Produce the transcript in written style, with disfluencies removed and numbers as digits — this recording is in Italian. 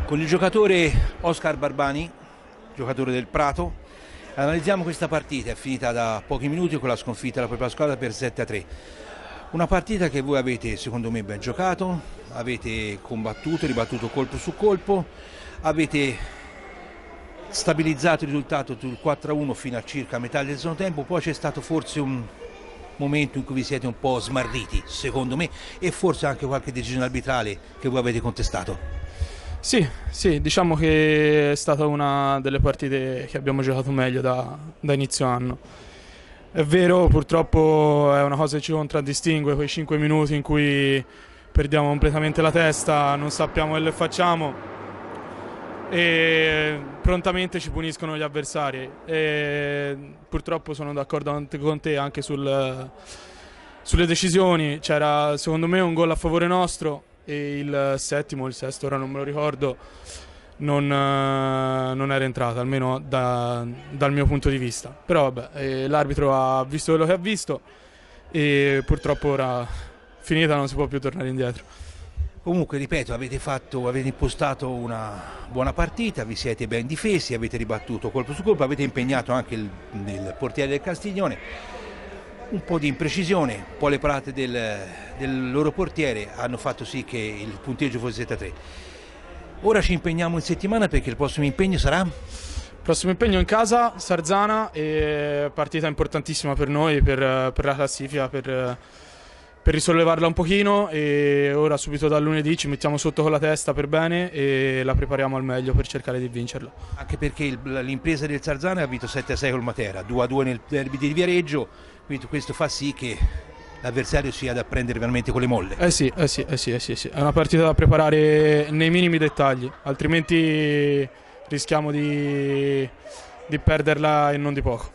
Con il giocatore Oscar Barbani, giocatore del Prato, analizziamo questa partita, è finita da pochi minuti con la sconfitta della propria squadra per 7-3. Una partita che voi avete secondo me ben giocato, avete combattuto, ribattuto colpo su colpo, avete stabilizzato il risultato sul 4-1 fino a circa metà del secondo tempo, poi c'è stato forse un momento in cui vi siete un po' smarriti, secondo me, e forse anche qualche decisione arbitrale che voi avete contestato. Sì, diciamo che è stata una delle partite che abbiamo giocato meglio da inizio anno. È vero, purtroppo è una cosa che ci contraddistingue, quei 5 minuti in cui perdiamo completamente la testa, non sappiamo quello che facciamo e prontamente ci puniscono gli avversari. E purtroppo sono d'accordo con te anche sulle decisioni. C'era secondo me un gol a favore nostro e il settimo, il sesto, ora non me lo ricordo, non era entrata, almeno dal mio punto di vista. Però vabbè, l'arbitro ha visto quello che ha visto e purtroppo ora finita non si può più tornare indietro. Comunque, ripeto, avete impostato una buona partita, vi siete ben difesi, avete ribattuto colpo su colpo, avete impegnato anche il portiere del Castiglione. Un po' di imprecisione, un po' le parate del loro portiere hanno fatto sì che il punteggio fosse 7-3. Ora ci impegniamo in settimana perché il prossimo impegno sarà? Prossimo impegno in casa, Sarzana, e partita importantissima per noi, per la classifica, per risollevarla un pochino, e ora subito dal lunedì ci mettiamo sotto con la testa per bene e la prepariamo al meglio per cercare di vincerla. Anche perché l'impresa del Sarzana ha vinto 7-6 col Matera, 2-2 nel derby di Viareggio, quindi questo fa sì che l'avversario sia da prendere veramente con le molle. Sì. È una partita da preparare nei minimi dettagli, altrimenti rischiamo di perderla e non di poco.